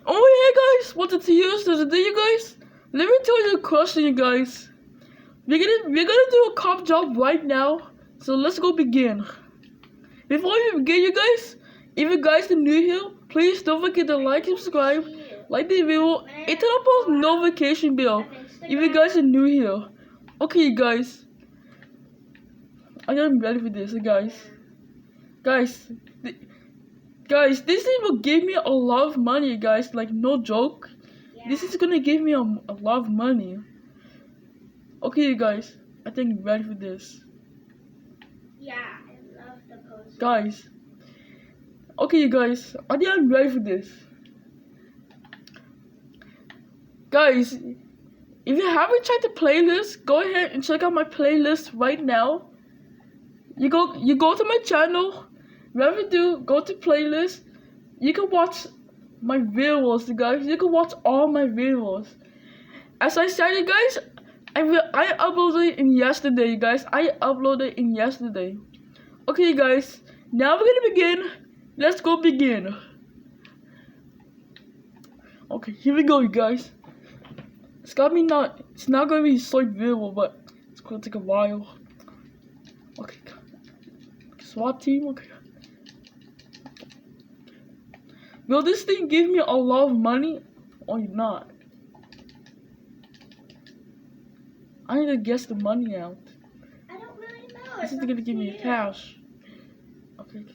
Oh yeah, guys, wanted to use this today, you guys. Let me tell you a question, you guys. We're gonna do a cop job right now. So let's go begin. Before we begin, you guys, if you guys are new here, please don't forget to like and subscribe, like the video, and turn on post notification bell if you guys are new here. Okay, guys, I am ready for this, guys. Guys, guys, this thing will give me a lot of money, guys. Like no joke. This is gonna give me a lot of money. Okay, guys, I think I'm ready for this. Yeah, I love the poster. Guys, okay, guys, I think I'm ready for this. Guys, if you haven't checked the playlist, go ahead and check out my playlist right now. You go to my channel, wherever you do, go to playlist. You can watch my videos, guys. You can watch all my videos. As I said, you guys, I uploaded in yesterday, you guys. I uploaded in yesterday. Okay, guys, now we're gonna begin. Let's go begin. Okay, here we go, you guys. It's not gonna be so visible, but it's gonna take a while. Okay, SWAT team, okay. Will this thing give me a lot of money or not? I need to guess the money out. I don't really know. This is gonna give me cash. Okay.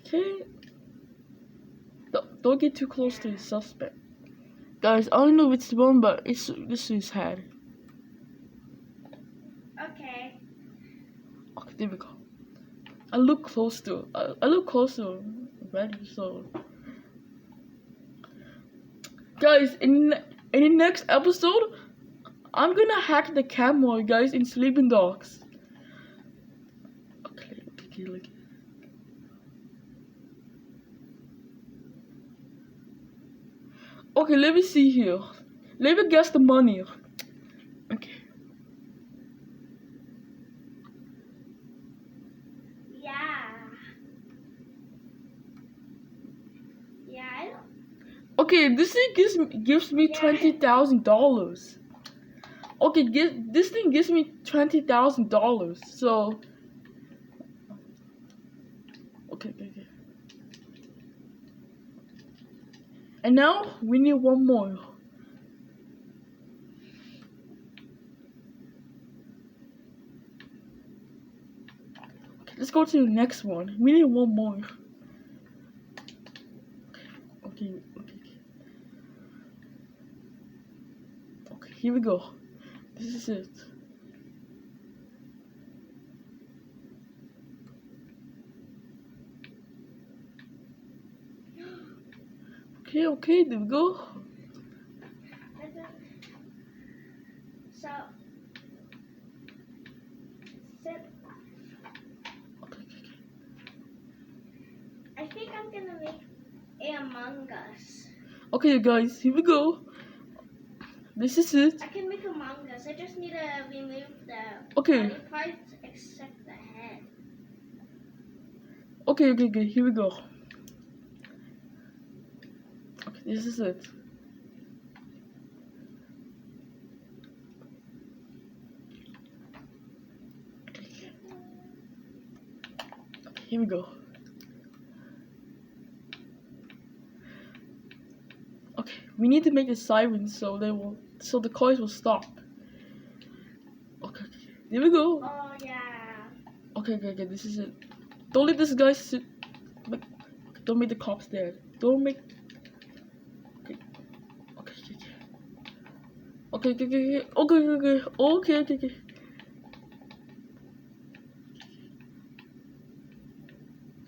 Don't get too close to the suspect. Guys, I don't know which one, but this is his head. Okay. Okay, there we go. I look close to ready, so. Guys, in the next episode, I'm gonna hack the camera, guys, in Sleeping Dogs. Okay. Okay, let me see here. Let me guess the money. Okay. Yeah, I don't. Okay, this thing gives me $20,000. Okay, this thing gives me $20,000. So. Okay. And now we need one more. Okay, let's go to the next one. We need one more. Okay, here we go. This is it. Okay, there we go. So, I think I'm gonna make a Among Us. Okay, guys, here we go. This is it. I can make Among Us. I just need to remove the Okay. body parts except the head. Okay, here we go. Okay, this is it. Okay, here we go. Okay, we need to make the sirens so the cars will stop. Okay, here we go. Oh yeah. Okay, this is it. Don't let this guy sit. Don't make the cops dead. Don't make. Okay.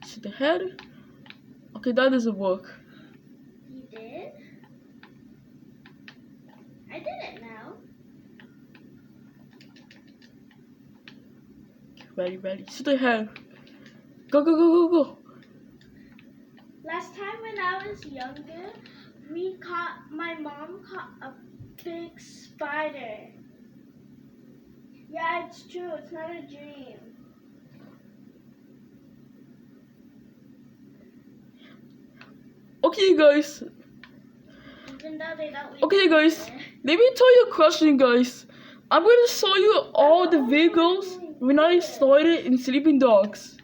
See the head? Okay, that doesn't work. You did? I did it now. Ready. See the head. Go. Last time when I was younger, my mom caught a big spider. Yeah, it's true. It's not a dream. Okay, guys. Even though they don't. Okay, guys. Let me tell you a question, guys. I'm gonna show you all the vehicles when I started in Sleeping Dogs.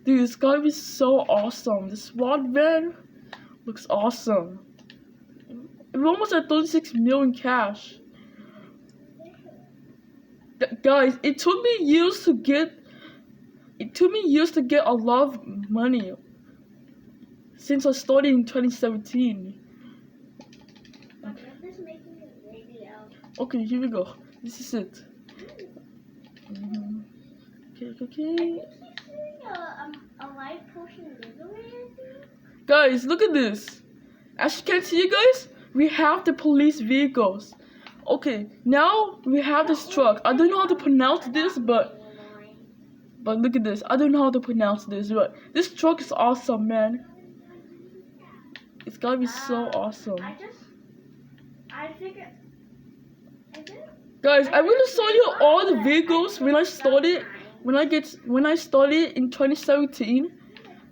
Dude, it's gonna be so awesome. The SWAT van looks awesome. We're almost at 36 million cash. Guys, it took me years to get a lot of money since I started in 2017. Okay, here we go. This is it. Okay. A live potion giveaway. Guys, look at this. As you can see, guys, we have the police vehicles. Okay, now we have this truck. I don't know how to pronounce this, but look at this. I don't know how to pronounce this, but this truck is awesome, man. It's gotta be so awesome. Guys, I'm gonna show you all the vehicles when I started in 2017.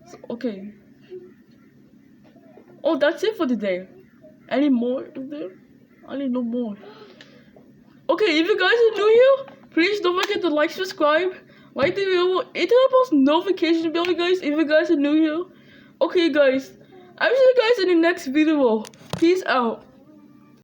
So, okay. Oh, that's it for today. Any more is there? I need no more. Okay, if you guys are new here, please don't forget to like, subscribe, like the video, and turn on post notification bell, guys, if you guys are new here. Okay, guys, I'll see you guys in the next video. Peace out.